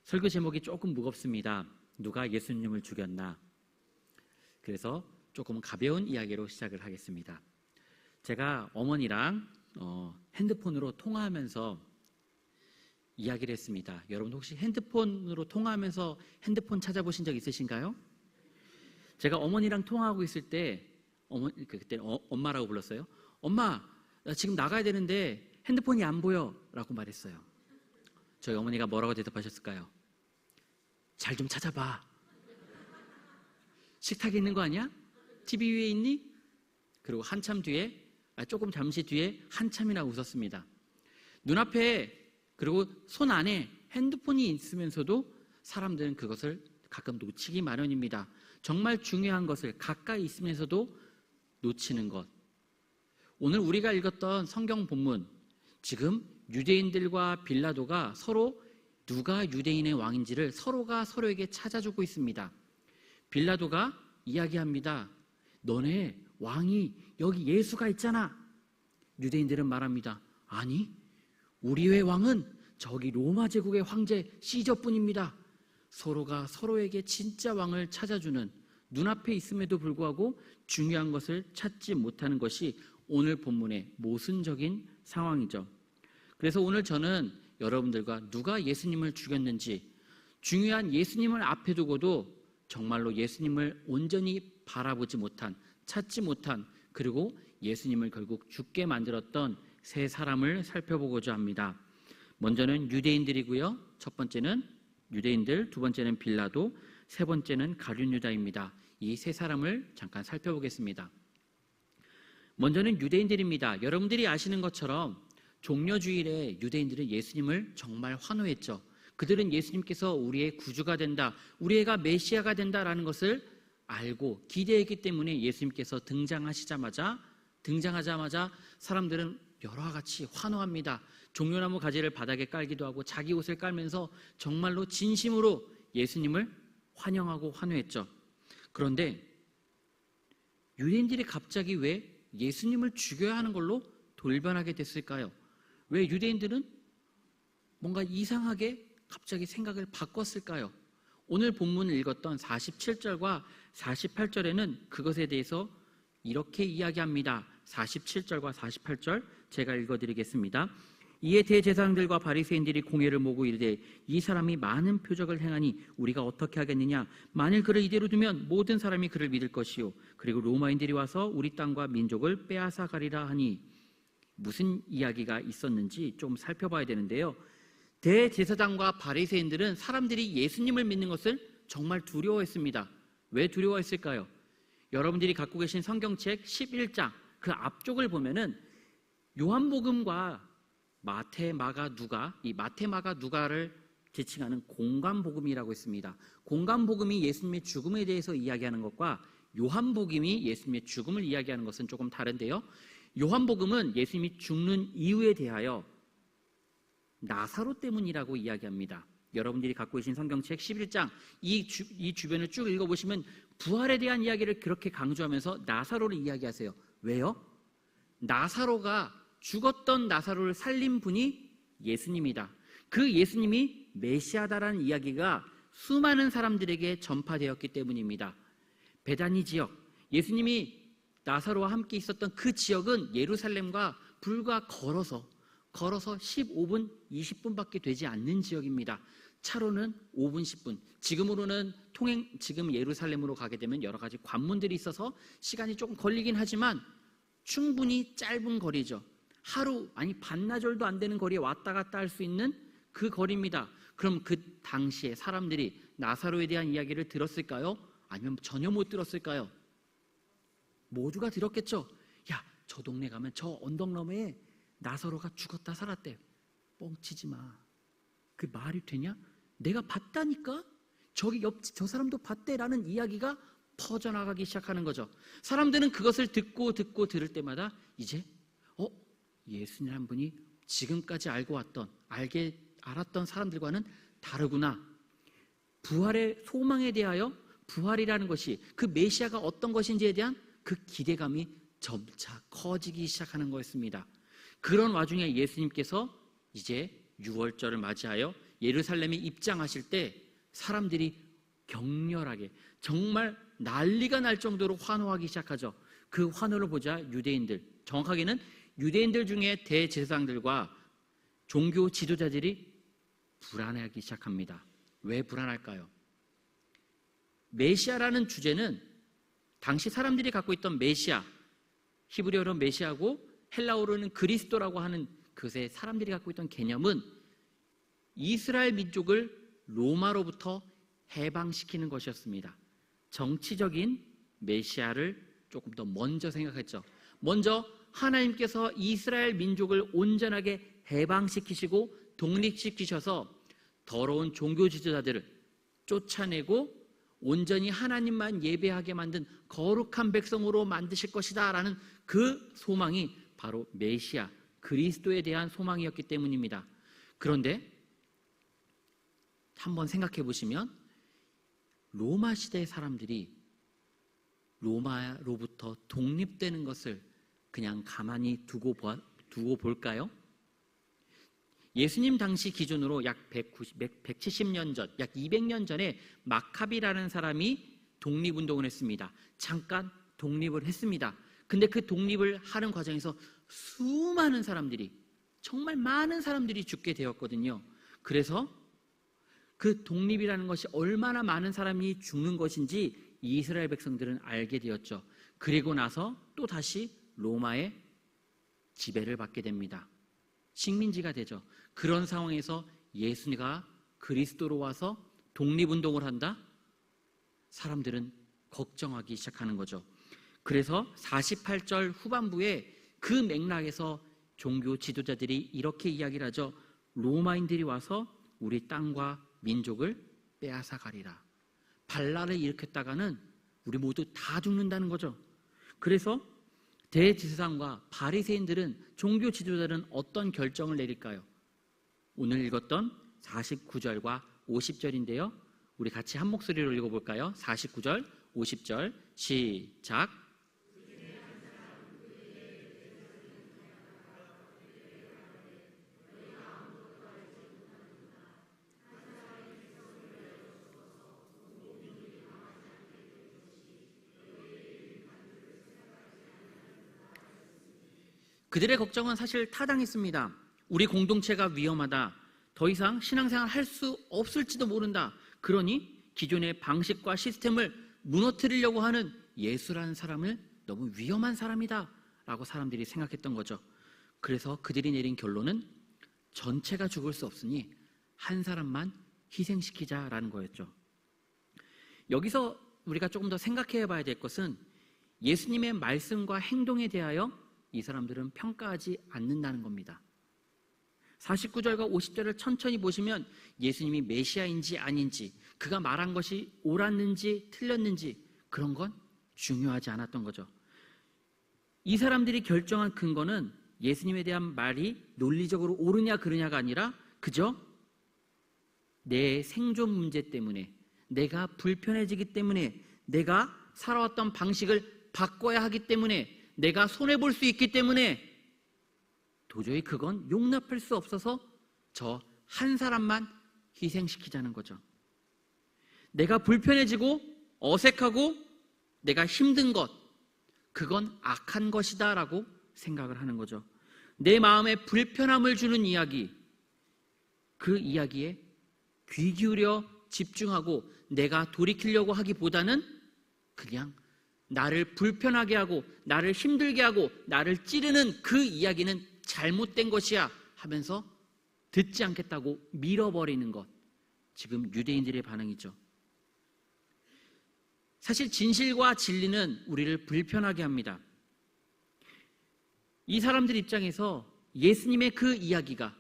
설교 제목이 조금 무겁습니다. 누가 예수님을 죽였나? 그래서 조금 가벼운 이야기로 시작을 하겠습니다. 제가 어머니랑 핸드폰으로 통화하면서 이야기를 했습니다. 여러분 혹시 핸드폰으로 통화하면서 핸드폰 찾아보신 적 있으신가요? 제가 어머니랑 통화하고 있을 때 그때 엄마라고 불렀어요. 엄마, 나 지금 나가야 되는데 핸드폰이 안 보여 라고 말했어요. 저희 어머니가 뭐라고 대답하셨을까요? 잘 좀 찾아봐. 식탁에 있는 거 아니야? TV 위에 있니? 그리고 한참 뒤에, 조금 잠시 뒤에 한참이나 웃었습니다. 눈앞에 그리고 손 안에 핸드폰이 있으면서도 사람들은 그것을 가끔 놓치기 마련입니다. 정말 중요한 것을 가까이 있으면서도 놓치는 것. 오늘 우리가 읽었던 성경 본문, 지금 유대인들과 빌라도가 서로 누가 유대인의 왕인지를 서로가 서로에게 찾아주고 있습니다. 빌라도가 이야기합니다. 너네 왕이 여기 예수가 있잖아. 유대인들은 말합니다. 아니, 우리의 왕은 저기 로마 제국의 황제 시저뿐입니다. 서로가 서로에게 진짜 왕을 찾아주는, 눈앞에 있음에도 불구하고 중요한 것을 찾지 못하는 것이 오늘 본문의 모순적인 상황이죠. 그래서 오늘 저는 여러분들과 누가 예수님을 죽였는지, 중요한 예수님을 앞에 두고도 정말로 예수님을 온전히 바라보지 못한, 찾지 못한, 그리고 예수님을 결국 죽게 만들었던 세 사람을 살펴보고자 합니다. 먼저는 유대인들이고요. 첫 번째는 유대인들, 두 번째는 빌라도, 세 번째는 가룟유다입니다. 이 세 사람을 잠깐 살펴보겠습니다. 먼저는 유대인들입니다. 여러분들이 아시는 것처럼 종려주일에 유대인들은 예수님을 정말 환호했죠. 그들은 예수님께서 우리의 구주가 된다, 우리가 메시아가 된다라는 것을 알고 기대했기 때문에 예수님께서 등장하자마자 사람들은 여러와 같이 환호합니다. 종려나무 가지를 바닥에 깔기도 하고 자기 옷을 깔면서 정말로 진심으로 예수님을 환영하고 환호했죠. 그런데 유대인들이 갑자기 왜 예수님을 죽여야 하는 걸로 돌변하게 됐을까요? 왜 유대인들은 뭔가 이상하게 갑자기 생각을 바꿨을까요? 오늘 본문을 읽었던 47절과 48절에는 그것에 대해서 이렇게 이야기합니다. 47절과 48절 제가 읽어드리겠습니다. 이에 대제사장들과 바리새인들이 공회를 모으고 이르되 이 사람이 많은 표적을 행하니 우리가 어떻게 하겠느냐? 만일 그를 이대로 두면 모든 사람이 그를 믿을 것이요 그리고 로마인들이 와서 우리 땅과 민족을 빼앗아 가리라 하니, 무슨 이야기가 있었는지 좀 살펴봐야 되는데요. 대제사장과 바리새인들은 사람들이 예수님을 믿는 것을 정말 두려워했습니다. 왜 두려워했을까요? 여러분들이 갖고 계신 성경책 11장 그 앞쪽을 보면은 요한복음과 마태, 마가, 누가, 이 마태, 마가, 누가를 지칭하는 공관복음이라고 있습니다. 공관복음이 예수님의 죽음에 대해서 이야기하는 것과 요한복음이 예수님의 죽음을 이야기하는 것은 조금 다른데요. 요한복음은 예수님이 죽는 이유에 대하여 나사로 때문이라고 이야기합니다. 여러분들이 갖고 계신 성경책 11장 이 주변을 쭉 읽어보시면 부활에 대한 이야기를 그렇게 강조하면서 나사로를 이야기하세요. 왜요? 나사로가 죽었던 나사로를 살린 분이 예수님이다. 그 예수님이 메시아다라는 이야기가 수많은 사람들에게 전파되었기 때문입니다. 베다니 지역, 예수님이 나사로와 함께 있었던 그 지역은 예루살렘과 불과 걸어서 15분, 20분밖에 되지 않는 지역입니다. 차로는 5분, 10분. 지금으로는 지금 예루살렘으로 가게 되면 여러 가지 관문들이 있어서 시간이 조금 걸리긴 하지만 충분히 짧은 거리죠. 하루, 아니 반나절도 안 되는 거리에 왔다 갔다 할 수 있는 그 거리입니다. 그럼 그 당시에 사람들이 나사로에 대한 이야기를 들었을까요? 아니면 전혀 못 들었을까요? 모두가 들었겠죠. 야, 저 동네 가면 저 언덕 너머에 나사로가 죽었다 살았대. 뻥치지 마. 그 말이 되냐? 내가 봤다니까? 저기 옆집 저 사람도 봤대라는 이야기가 퍼져나가기 시작하는 거죠. 사람들은 그것을 듣고 들을 때마다 이제 예수님 분이 지금까지 알았던 사람들과는 다르구나. 부활의 소망에 대하여, 부활이라는 것이 그 메시아가 어떤 것인지에 대한 그 기대감이 점차 커지기 시작하는 거였습니다. 그런 와중에 예수님께서 이제 6월절을 맞이하여 예루살렘에 입장하실 때 사람들이 격렬하게 정말 난리가 날 정도로 환호하기 시작하죠. 그 환호를 보자 유대인들, 정확하게는 유대인들 중에 대제사장들과 종교 지도자들이 불안해하기 시작합니다. 왜 불안할까요? 메시아라는 주제는 당시 사람들이 갖고 있던 메시아, 히브리어로 메시아고 헬라어로는 그리스도라고 하는 그것에 사람들이 갖고 있던 개념은 이스라엘 민족을 로마로부터 해방시키는 것이었습니다. 정치적인 메시아를 조금 더 먼저 생각했죠. 먼저 하나님께서 이스라엘 민족을 온전하게 해방시키시고 독립시키셔서 더러운 종교 지도자들을 쫓아내고 온전히 하나님만 예배하게 만든 거룩한 백성으로 만드실 것이다 라는 그 소망이 바로 메시아, 그리스도에 대한 소망이었기 때문입니다. 그런데 한번 생각해 보시면 로마 시대의 사람들이 로마로부터 독립되는 것을 그냥 가만히 두고 볼까요? 예수님 당시 기준으로 약 170년 전, 약 200년 전에 마카비라는 사람이 독립운동을 했습니다. 잠깐 독립을 했습니다. 근데 그 독립을 하는 과정에서 수많은 사람들이, 정말 많은 사람들이 죽게 되었거든요. 그래서 그 독립이라는 것이 얼마나 많은 사람이 죽는 것인지 이스라엘 백성들은 알게 되었죠. 그리고 나서 또 다시 로마의 지배를 받게 됩니다. 식민지가 되죠. 그런 상황에서 예수가 그리스도로 와서 독립운동을 한다? 사람들은 걱정하기 시작하는 거죠. 그래서 48절 후반부에 그 맥락에서 종교 지도자들이 이렇게 이야기를 하죠. 로마인들이 와서 우리 땅과 민족을 빼앗아 가리라. 반란을 일으켰다가는 우리 모두 다 죽는다는 거죠. 그래서 대제사장과 바리새인들은, 종교 지도자들은 어떤 결정을 내릴까요? 오늘 읽었던 49절과 50절인데요. 우리 같이 한 목소리로 읽어볼까요? 49절, 50절 시작. 그들의 걱정은 사실 타당했습니다. 우리 공동체가 위험하다. 더 이상 신앙생활 할 수 없을지도 모른다. 그러니 기존의 방식과 시스템을 무너뜨리려고 하는 예수라는 사람을 너무 위험한 사람이다 라고 사람들이 생각했던 거죠. 그래서 그들이 내린 결론은 전체가 죽을 수 없으니 한 사람만 희생시키자라는 거였죠. 여기서 우리가 조금 더 생각해 봐야 될 것은 예수님의 말씀과 행동에 대하여 이 사람들은 평가하지 않는다는 겁니다. 49절과 50절을 천천히 보시면 예수님이 메시아인지 아닌지, 그가 말한 것이 옳았는지 틀렸는지 그런 건 중요하지 않았던 거죠. 이 사람들이 결정한 근거는 예수님에 대한 말이 논리적으로 옳으냐 그르냐가 아니라 그저 내 생존 문제 때문에, 내가 불편해지기 때문에, 내가 살아왔던 방식을 바꿔야 하기 때문에, 내가 손해볼 수 있기 때문에 도저히 그건 용납할 수 없어서 저 한 사람만 희생시키자는 거죠. 내가 불편해지고 어색하고 내가 힘든 것, 그건 악한 것이다 라고 생각을 하는 거죠. 내 마음에 불편함을 주는 이야기, 그 이야기에 귀 기울여 집중하고 내가 돌이키려고 하기보다는 그냥 나를 불편하게 하고 나를 힘들게 하고 나를 찌르는 그 이야기는 잘못된 것이야 하면서 듣지 않겠다고 밀어버리는 것, 지금 유대인들의 반응이죠. 사실 진실과 진리는 우리를 불편하게 합니다. 이 사람들 입장에서 예수님의 그 이야기가,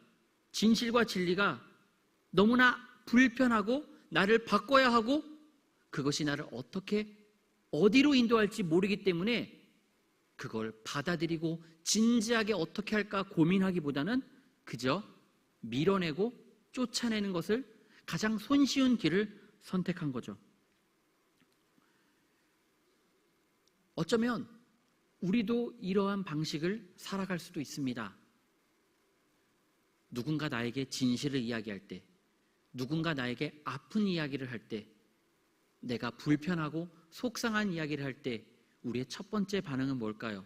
진실과 진리가 너무나 불편하고 나를 바꿔야 하고 그것이 나를 어디로 인도할지 모르기 때문에 그걸 받아들이고 진지하게 어떻게 할까 고민하기보다는 그저 밀어내고 쫓아내는 것을 가장 손쉬운 길을 선택한 거죠. 어쩌면 우리도 이러한 방식을 살아갈 수도 있습니다. 누군가 나에게 진실을 이야기할 때, 누군가 나에게 아픈 이야기를 할 때, 내가 불편하고 속상한 이야기를 할 때 우리의 첫 번째 반응은 뭘까요?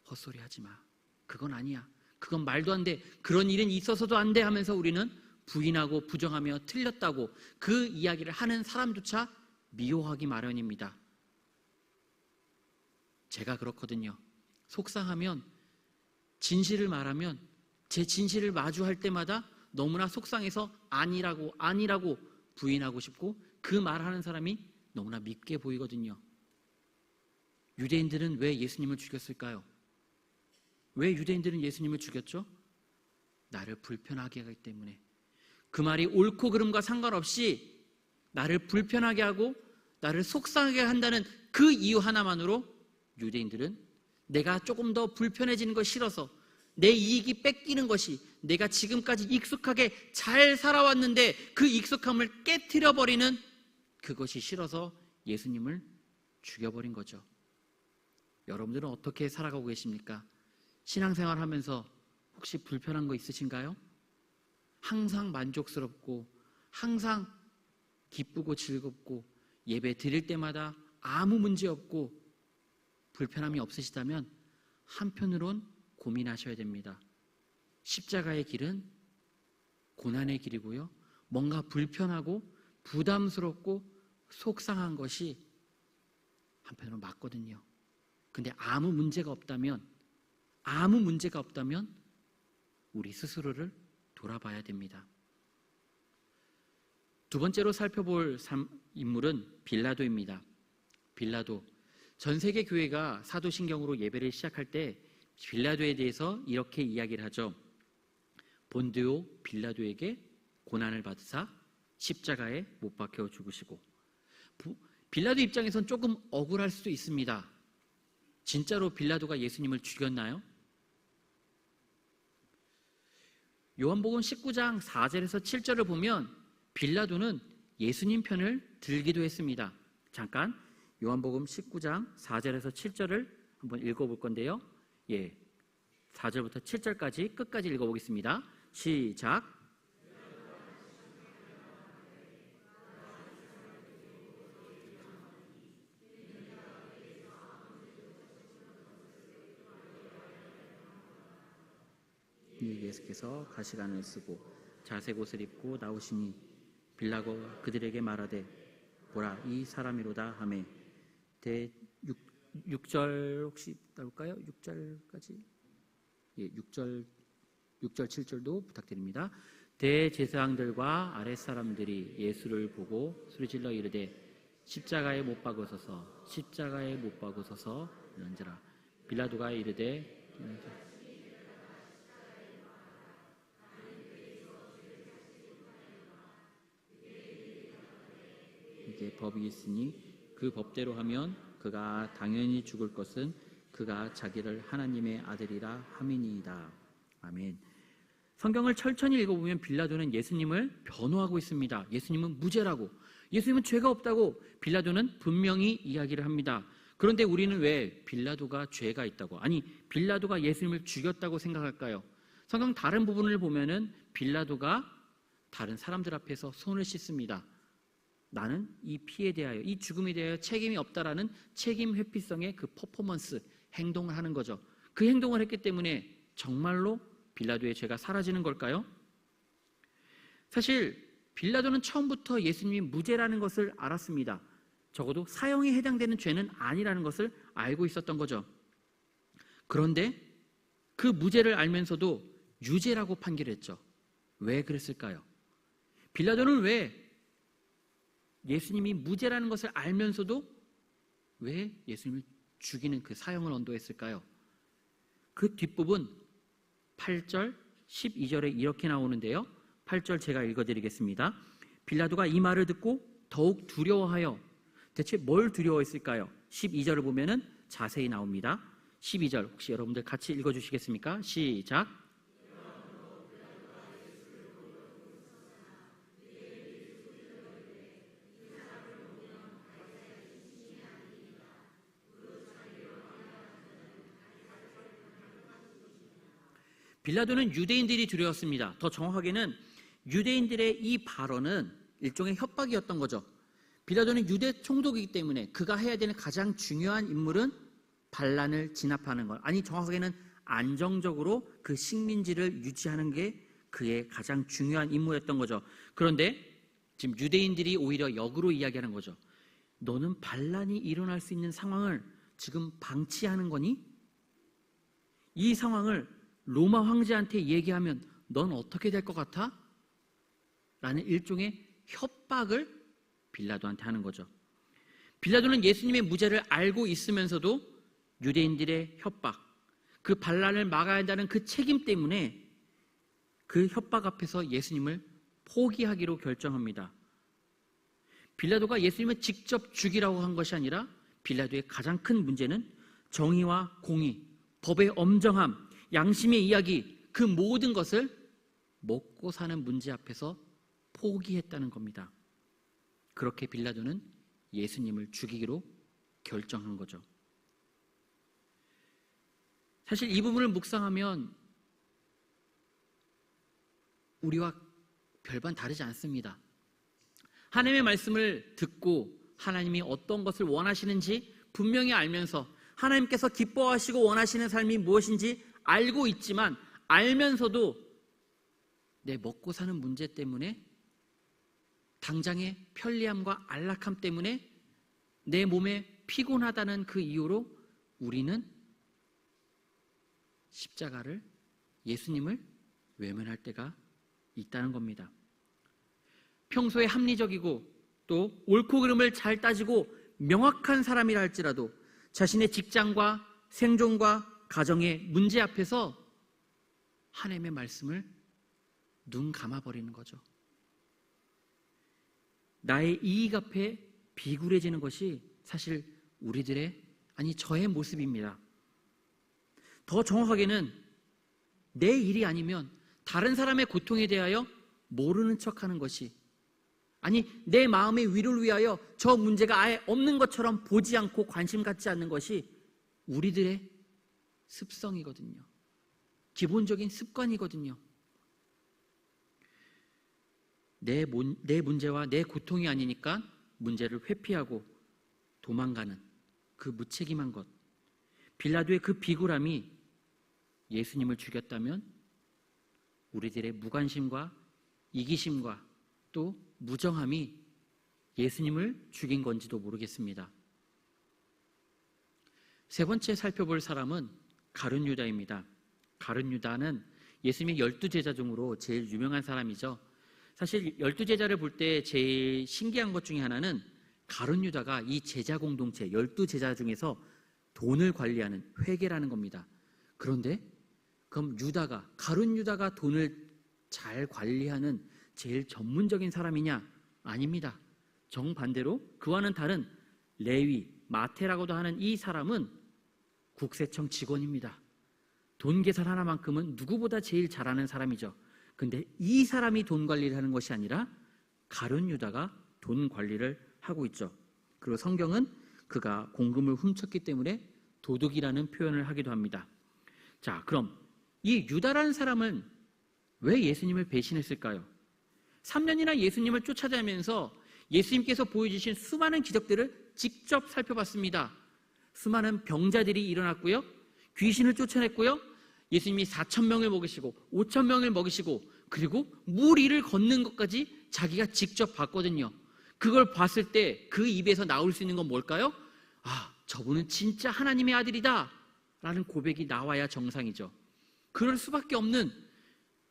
헛소리 하지 마. 그건 아니야. 그건 말도 안 돼. 그런 일은 있어서도 안 돼 하면서 우리는 부인하고 부정하며 틀렸다고 그 이야기를 하는 사람조차 미워하기 마련입니다. 제가 그렇거든요. 속상하면, 진실을 말하면 제 진실을 마주할 때마다 너무나 속상해서 아니라고 부인하고 싶고 그 말하는 사람이 너무나 밉게 보이거든요. 유대인들은 왜 예수님을 죽였을까요? 왜 유대인들은 예수님을 죽였죠? 나를 불편하게 하기 때문에. 그 말이 옳고 그름과 상관없이 나를 불편하게 하고 나를 속상하게 한다는 그 이유 하나만으로 유대인들은 내가 조금 더 불편해지는 것이 싫어서, 내 이익이 뺏기는 것이, 내가 지금까지 익숙하게 잘 살아왔는데 그 익숙함을 깨트려버리는 그것이 싫어서 예수님을 죽여버린 거죠. 여러분들은 어떻게 살아가고 계십니까? 신앙생활 하면서 혹시 불편한 거 있으신가요? 항상 만족스럽고 항상 기쁘고 즐겁고 예배 드릴 때마다 아무 문제 없고 불편함이 없으시다면 한편으론 고민하셔야 됩니다. 십자가의 길은 고난의 길이고요. 뭔가 불편하고 부담스럽고 속상한 것이 한편으로 맞거든요. 근데 아무 문제가 없다면 우리 스스로를 돌아봐야 됩니다. 두 번째로 살펴볼 인물은 빌라도입니다. 빌라도. 전 세계 교회가 사도신경으로 예배를 시작할 때 빌라도에 대해서 이렇게 이야기를 하죠. 본디오 빌라도에게 고난을 받으사 십자가에 못 박혀 죽으시고. 빌라도 입장에선 조금 억울할 수도 있습니다. 진짜로 빌라도가 예수님을 죽였나요? 요한복음 19장 4절에서 7절을 보면 빌라도는 예수님 편을 들기도 했습니다. 잠깐 요한복음 19장 4절에서 7절을 한번 읽어볼 건데요. 4절부터 7절까지 끝까지 읽어보겠습니다. 시작. 예수께서 가시관을 쓰고 자색 옷을 입고 나오시니 빌라도가 그들에게 말하되 보라 이 사람이로다 하매 6절 혹시 나올까요? 6절까지 6절 7절도 부탁드립니다. 대제사장들과 아랫사람들이 예수를 보고 소리질러 이르되 십자가에 못 박으소서 십자가에 못 박으소서 이런지라. 빌라도가 이르되 이게 법이 있으니 그 법대로 하면 그가 당연히 죽을 것은 그가 자기를 하나님의 아들이라 함이니이다. 아멘. 성경을 천천히 읽어보면 빌라도는 예수님을 변호하고 있습니다. 예수님은 무죄라고, 예수님은 죄가 없다고 빌라도는 분명히 이야기를 합니다. 그런데 우리는 왜 빌라도가 죄가 있다고, 아니 빌라도가 예수님을 죽였다고 생각할까요? 성경 다른 부분을 보면은 빌라도가 다른 사람들 앞에서 손을 씻습니다. 나는 이 피에 대하여, 이 죽음에 대하여 책임이 없다라는 책임 회피성의 그 퍼포먼스, 행동을 하는 거죠. 그 행동을 했기 때문에 정말로 빌라도의 죄가 사라지는 걸까요? 사실 빌라도는 처음부터 예수님이 무죄라는 것을 알았습니다. 적어도 사형에 해당되는 죄는 아니라는 것을 알고 있었던 거죠. 그런데 그 무죄를 알면서도 유죄라고 판결했죠. 왜 그랬을까요? 빌라도는 왜 예수님이 무죄라는 것을 알면서도 왜 예수님을 죽이는 그 사형을 언도했을까요? 그 뒷부분 8절, 12절에 이렇게 나오는데요. 8절 제가 읽어드리겠습니다. 빌라도가 이 말을 듣고 더욱 두려워하여, 대체 뭘 두려워했을까요? 12절을 보면은 자세히 나옵니다. 12절 혹시 여러분들 같이 읽어주시겠습니까? 시작. 빌라도는 유대인들이 두려웠습니다. 더 정확하게는 유대인들의 이 발언은 일종의 협박이었던 거죠. 빌라도는 유대 총독이기 때문에 그가 해야 되는 가장 중요한 임무는 반란을 진압하는 것, 아니 정확하게는 안정적으로 그 식민지를 유지하는 게 그의 가장 중요한 임무였던 거죠. 그런데 지금 유대인들이 오히려 역으로 이야기하는 거죠. 너는 반란이 일어날 수 있는 상황을 지금 방치하는 거니? 이 상황을 로마 황제한테 얘기하면 넌 어떻게 될 것 같아? 라는 일종의 협박을 빌라도한테 하는 거죠. 빌라도는 예수님의 무죄를 알고 있으면서도 유대인들의 협박, 그 반란을 막아야 한다는 그 책임 때문에 그 협박 앞에서 예수님을 포기하기로 결정합니다. 빌라도가 예수님을 직접 죽이라고 한 것이 아니라 빌라도의 가장 큰 문제는 정의와 공의, 법의 엄정함, 양심의 이야기, 그 모든 것을 먹고 사는 문제 앞에서 포기했다는 겁니다. 그렇게 빌라도는 예수님을 죽이기로 결정한 거죠. 사실 이 부분을 묵상하면 우리와 별반 다르지 않습니다. 하나님의 말씀을 듣고 하나님이 어떤 것을 원하시는지 분명히 알면서 하나님께서 기뻐하시고 원하시는 삶이 무엇인지 알고 있지만 알면서도 내 먹고 사는 문제 때문에 당장의 편리함과 안락함 때문에 내 몸에 피곤하다는 그 이유로 우리는 십자가를, 예수님을 외면할 때가 있다는 겁니다. 평소에 합리적이고 또 옳고 그름을 잘 따지고 명확한 사람이라 할지라도 자신의 직장과 생존과 가정의 문제 앞에서 하나님의 말씀을 눈 감아버리는 거죠. 나의 이익 앞에 비굴해지는 것이 사실 우리들의, 아니 저의 모습입니다. 더 정확하게는 내 일이 아니면 다른 사람의 고통에 대하여 모르는 척하는 것이, 아니 내 마음의 위로를 위하여 저 문제가 아예 없는 것처럼 보지 않고 관심 갖지 않는 것이 우리들의 습성이거든요. 기본적인 습관이거든요. 내 문제와 내 고통이 아니니까 문제를 회피하고 도망가는 그 무책임한 것, 빌라도의 그 비굴함이 예수님을 죽였다면 우리들의 무관심과 이기심과 또 무정함이 예수님을 죽인 건지도 모르겠습니다. 세 번째 살펴볼 사람은 가룟 유다입니다. 가룟 유다는 예수님의 12제자 중으로 제일 유명한 사람이죠. 사실 12제자를 볼 때 제일 신기한 것 중에 하나는 가룟 유다가 이 제자 공동체 12제자 중에서 돈을 관리하는 회계라는 겁니다. 그런데 그럼 가룟 유다가 돈을 잘 관리하는 제일 전문적인 사람이냐? 아닙니다. 정반대로 그와는 다른 레위, 마태라고도 하는 이 사람은 국세청 직원입니다. 돈 계산 하나만큼은 누구보다 제일 잘하는 사람이죠. 근데 이 사람이 돈 관리를 하는 것이 아니라 가룟 유다가 돈 관리를 하고 있죠. 그리고 성경은 그가 공금을 훔쳤기 때문에 도둑이라는 표현을 하기도 합니다. 자, 그럼 이 유다라는 사람은 왜 예수님을 배신했을까요? 3년이나 예수님을 쫓아다니면서 예수님께서 보여주신 수많은 기적들을 직접 살펴봤습니다. 수많은 병자들이 일어났고요, 귀신을 쫓아냈고요, 예수님이 4,000명을 먹이시고 5,000명을 먹이시고 그리고 물 위를 걷는 것까지 자기가 직접 봤거든요. 그걸 봤을 때 그 입에서 나올 수 있는 건 뭘까요? 아, 저분은 진짜 하나님의 아들이다 라는 고백이 나와야 정상이죠. 그럴 수밖에 없는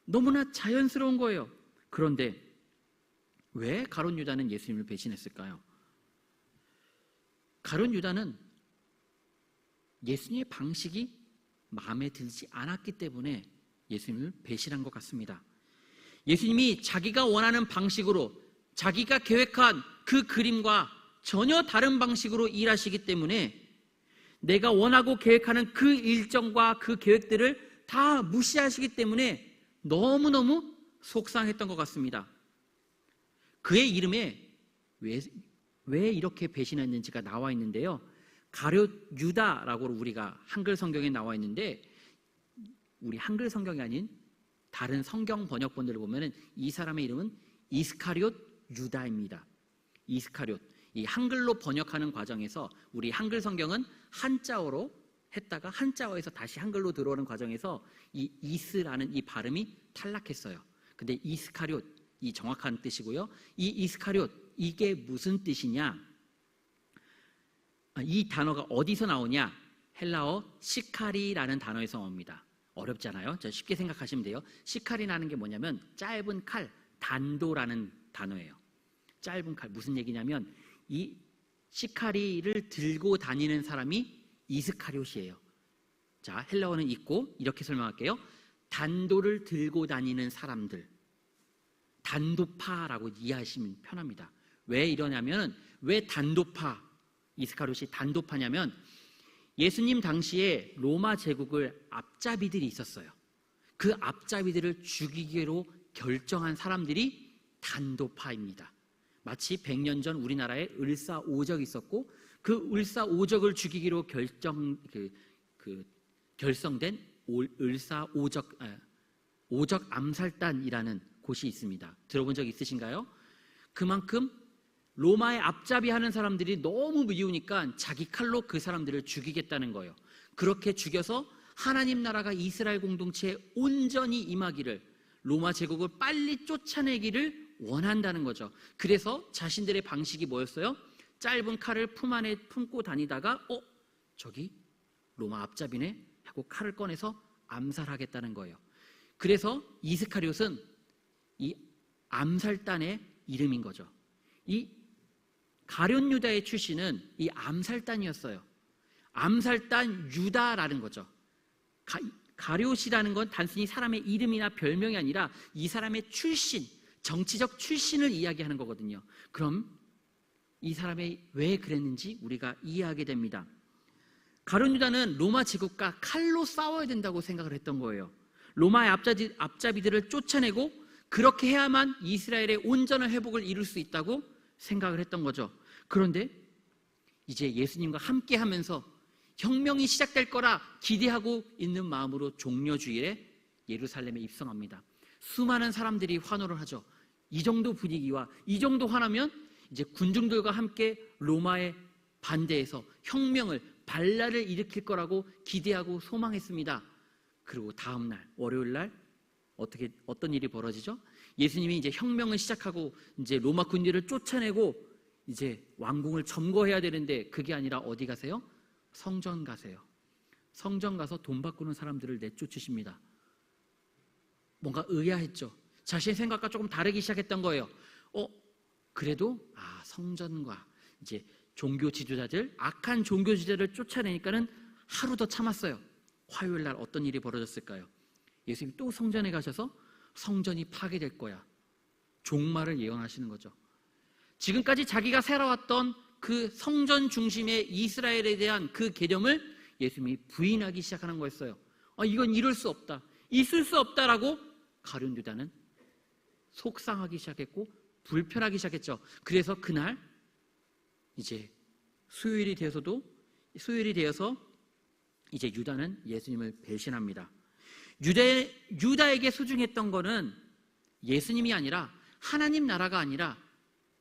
너무나 자연스러운 거예요. 그런데 왜 가룟 유다는 예수님을 배신했을까요? 가룟 유다는 예수님의 방식이 마음에 들지 않았기 때문에 예수님을 배신한 것 같습니다. 예수님이 자기가 원하는 방식으로 자기가 계획한 그 그림과 전혀 다른 방식으로 일하시기 때문에 내가 원하고 계획하는 그 일정과 그 계획들을 다 무시하시기 때문에 너무너무 속상했던 것 같습니다. 그의 이름에 왜 이렇게 배신했는지가 나와 있는데요, 가룟 유다라고 우리가 한글 성경에 나와 있는데 우리 한글 성경이 아닌 다른 성경 번역본들을 보면은 이 사람의 이름은 이스카리옷 유다입니다. 이스카리옷. 이 한글로 번역하는 과정에서 우리 한글 성경은 한자어로 했다가 한자어에서 다시 한글로 들어오는 과정에서 이 이스라는 이 발음이 탈락했어요. 근데 이스카리옷, 이 정확한 뜻이고요. 이 이스카리옷, 이게 무슨 뜻이냐? 이 단어가 어디서 나오냐? 헬라어 시카리라는 단어에서 옵니다. 어렵잖아요. 저 쉽게 생각하시면 돼요. 시카리라는 게 뭐냐면 짧은 칼, 단도라는 단어예요. 짧은 칼, 무슨 얘기냐면 이 시카리를 들고 다니는 사람이 이스카리옷이에요. 자, 헬라어는 있고 이렇게 설명할게요. 단도를 들고 다니는 사람들, 단도파라고 이해하시면 편합니다. 왜 이러냐면, 왜 단도파, 이스카리옷이 단도파냐면 예수님 당시에 로마 제국을 앞잡이들이 있었어요. 그 앞잡이들을 죽이기로 결정한 사람들이 단도파입니다. 마치 100년 전 우리나라에 을사오적이 있었고 그 을사오적을 죽이기로 결성된 오적 암살단이라는 곳이 있습니다. 들어본 적 있으신가요? 그만큼 로마의 앞잡이 하는 사람들이 너무 미우니까 자기 칼로 그 사람들을 죽이겠다는 거예요. 그렇게 죽여서 하나님 나라가 이스라엘 공동체에 온전히 임하기를, 로마 제국을 빨리 쫓아내기를 원한다는 거죠. 그래서 자신들의 방식이 뭐였어요? 짧은 칼을 품 안에 품고 다니다가 저기 로마 앞잡이네 하고 칼을 꺼내서 암살하겠다는 거예요. 그래서 이스카리옷은 이 암살단의 이름인 거죠. 이 가룟 유다의 출신은 이 암살단이었어요. 암살단 유다라는 거죠. 가룟이라는 건 단순히 사람의 이름이나 별명이 아니라 이 사람의 출신, 정치적 출신을 이야기하는 거거든요. 그럼 이 사람이 왜 그랬는지 우리가 이해하게 됩니다. 가룟 유다는 로마 제국과 칼로 싸워야 된다고 생각을 했던 거예요. 로마의 앞잡이들을 쫓아내고 그렇게 해야만 이스라엘의 온전한 회복을 이룰 수 있다고 생각을 했던 거죠. 그런데 이제 예수님과 함께 하면서 혁명이 시작될 거라 기대하고 있는 마음으로 종려주일에 예루살렘에 입성합니다. 수많은 사람들이 환호를 하죠. 이 정도 분위기와 이 정도 화나면 이제 군중들과 함께 로마에 반대해서 혁명을, 반란을 일으킬 거라고 기대하고 소망했습니다. 그리고 다음 날 월요일 날 어떤 일이 벌어지죠? 예수님이 이제 혁명을 시작하고 이제 로마 군대를 쫓아내고 이제 왕궁을 점거해야 되는데 그게 아니라 어디 가세요? 성전 가세요. 성전 가서 돈 바꾸는 사람들을 내쫓으십니다. 뭔가 의아했죠. 자신의 생각과 조금 다르기 시작했던 거예요. 그래도 성전과 이제 종교 지도자들, 악한 종교 지도자들을 쫓아내니까는 하루 더 참았어요. 화요일 날 어떤 일이 벌어졌을까요? 예수님이 또 성전에 가셔서 성전이 파괴될 거야. 종말을 예언하시는 거죠. 지금까지 자기가 살아왔던 그 성전 중심의 이스라엘에 대한 그 개념을 예수님이 부인하기 시작하는 거였어요. 이건 이럴 수 없다, 있을 수 없다라고 가룟 유다는 속상하기 시작했고 불편하기 시작했죠. 그래서 그날 이제 수요일이 되어서 이제 유다는 예수님을 배신합니다. 유다에게 소중했던 거는 예수님이 아니라 하나님 나라가 아니라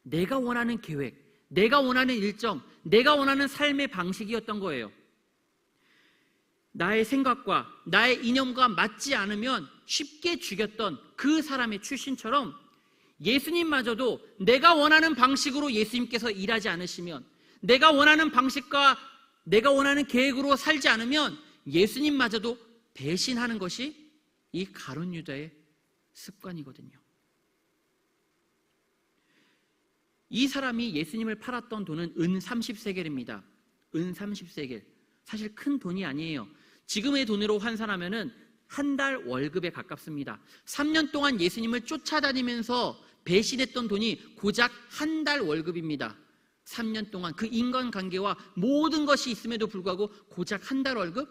내가 원하는 계획, 내가 원하는 일정, 내가 원하는 삶의 방식이었던 거예요. 나의 생각과 나의 이념과 맞지 않으면 쉽게 죽였던 그 사람의 출신처럼 예수님마저도 내가 원하는 방식으로 예수님께서 일하지 않으시면, 내가 원하는 방식과 내가 원하는 계획으로 살지 않으면 예수님마저도 배신하는 것이 이 가룟 유다의 습관이거든요. 이 사람이 예수님을 팔았던 돈은 은 30세겔입니다. 은 30세겔. 사실 큰 돈이 아니에요. 지금의 돈으로 환산하면은 한 달 월급에 가깝습니다. 3년 동안 예수님을 쫓아다니면서 배신했던 돈이 고작 한 달 월급입니다. 3년 동안 그 인간관계와 모든 것이 있음에도 불구하고 고작 한 달 월급?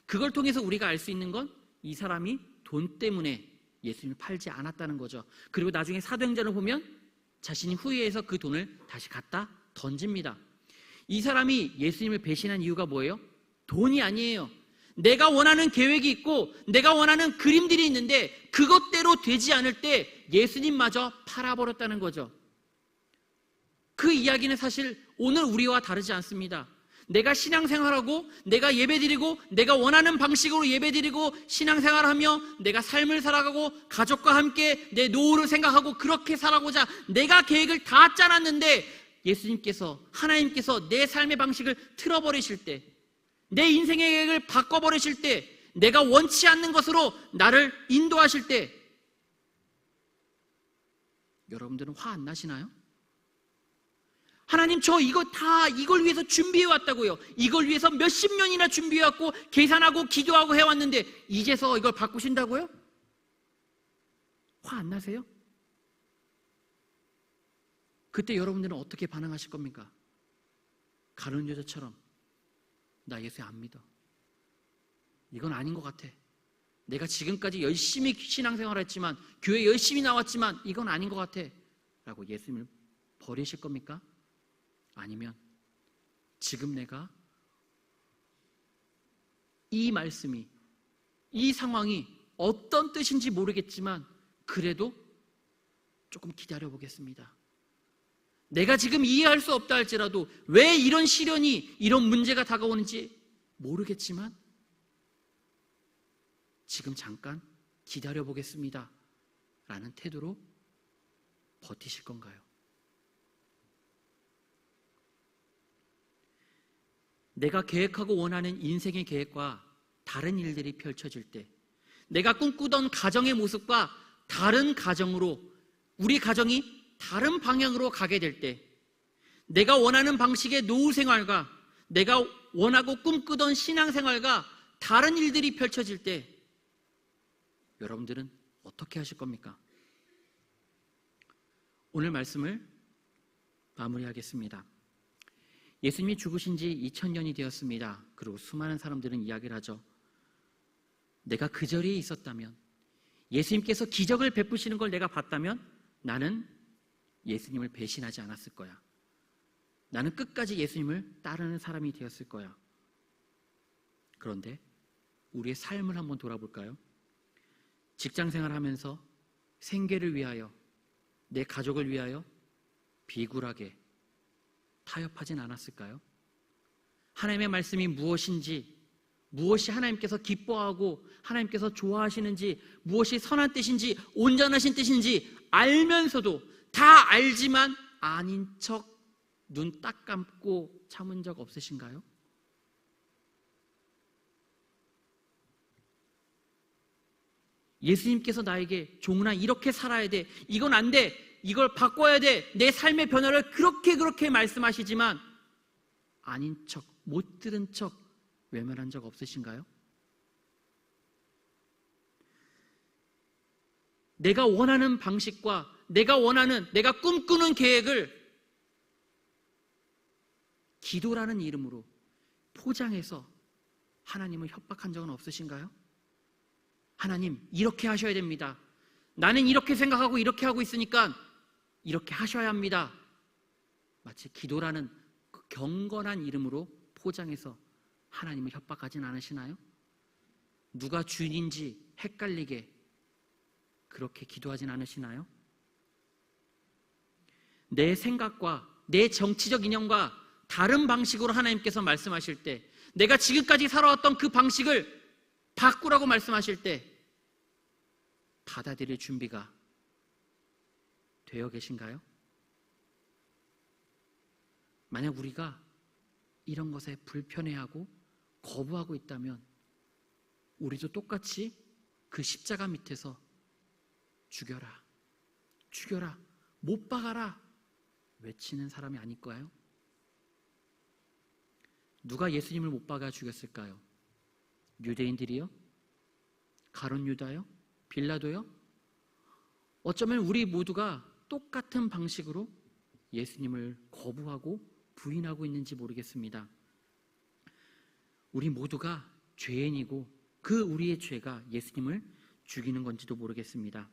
그걸 통해서 우리가 알 수 있는 건 이 사람이 돈 때문에 예수님을 팔지 않았다는 거죠. 그리고 나중에 사도행전을 보면 자신이 후회해서 그 돈을 다시 갖다 던집니다. 이 사람이 예수님을 배신한 이유가 뭐예요? 돈이 아니에요. 내가 원하는 계획이 있고 내가 원하는 그림들이 있는데 그것대로 되지 않을 때 예수님마저 팔아버렸다는 거죠. 그 이야기는 사실 오늘 우리와 다르지 않습니다. 내가 신앙생활하고 내가 예배드리고 내가 원하는 방식으로 예배드리고 신앙생활하며 내가 삶을 살아가고 가족과 함께 내 노후를 생각하고 그렇게 살아가고자 내가 계획을 다 짜놨는데 예수님께서, 하나님께서 내 삶의 방식을 틀어버리실 때, 내 인생의 계획을 바꿔버리실 때, 내가 원치 않는 것으로 나를 인도하실 때 여러분들은 화 안 나시나요? 하나님, 저 이걸 위해서 준비해 왔다고요. 이걸 위해서 몇십 년이나 준비해 왔고 계산하고 기도하고 해왔는데 이제서 이걸 바꾸신다고요? 화 안 나세요? 그때 여러분들은 어떻게 반응하실 겁니까? 가룟 여자처럼 나 예수 안 믿어. 이건 아닌 것 같아. 내가 지금까지 열심히 신앙생활을 했지만 교회 열심히 나왔지만 이건 아닌 것 같아 라고 예수님을 버리실 겁니까? 아니면 지금 내가 이 말씀이, 이 상황이 어떤 뜻인지 모르겠지만 그래도 조금 기다려 보겠습니다. 내가 지금 이해할 수 없다 할지라도 왜 이런 시련이, 이런 문제가 다가오는지 모르겠지만 지금 잠깐 기다려 보겠습니다 라는 태도로 버티실 건가요? 내가 계획하고 원하는 인생의 계획과 다른 일들이 펼쳐질 때, 내가 꿈꾸던 가정의 모습과 다른 가정으로, 우리 가정이 다른 방향으로 가게 될 때, 내가 원하는 방식의 노후 생활과 내가 원하고 꿈꾸던 신앙생활과 다른 일들이 펼쳐질 때 여러분들은 어떻게 하실 겁니까? 오늘 말씀을 마무리하겠습니다. 예수님이 죽으신 지 2000년이 되었습니다. 그리고 수많은 사람들은 이야기를 하죠. 내가 그 자리에 있었다면, 예수님께서 기적을 베푸시는 걸 내가 봤다면 나는 예수님을 배신하지 않았을 거야. 나는 끝까지 예수님을 따르는 사람이 되었을 거야. 그런데 우리의 삶을 한번 돌아볼까요? 직장생활 하면서 생계를 위하여, 내 가족을 위하여 비굴하게 타협하진 않았을까요? 하나님의 말씀이 무엇인지, 무엇이 하나님께서 기뻐하고 하나님께서 좋아하시는지, 무엇이 선한 뜻인지, 온전하신 뜻인지 알면서도, 다 알지만 아닌 척 눈 딱 감고 참은 적 없으신가요? 예수님께서 나에게 종훈아 이렇게 살아야 돼, 이건 안 돼, 이걸 바꿔야 돼, 내 삶의 변화를 그렇게 말씀하시지만 아닌 척, 못 들은 척 외면한 적 없으신가요? 내가 원하는 방식과 내가 꿈꾸는 계획을 기도라는 이름으로 포장해서 하나님을 협박한 적은 없으신가요? 하나님, 이렇게 하셔야 됩니다. 나는 이렇게 생각하고 이렇게 하고 있으니까 이렇게 하셔야 합니다. 마치 기도라는 그 경건한 이름으로 포장해서 하나님을 협박하진 않으시나요? 누가 주인인지 헷갈리게 그렇게 기도하진 않으시나요? 내 생각과 내 정치적 이념과 다른 방식으로 하나님께서 말씀하실 때, 내가 지금까지 살아왔던 그 방식을 바꾸라고 말씀하실 때 받아들일 준비가 되어 계신가요? 만약 우리가 이런 것에 불편해하고 거부하고 있다면 우리도 똑같이 그 십자가 밑에서 죽여라, 죽여라, 못 박아라 외치는 사람이 아닐까요? 누가 예수님을 못 박아 죽였을까요? 유대인들이요? 가룟 유다요? 빌라도요? 어쩌면 우리 모두가 똑같은 방식으로 예수님을 거부하고 부인하고 있는지 모르겠습니다. 우리 모두가 죄인이고 그 우리의 죄가 예수님을 죽이는 건지도 모르겠습니다.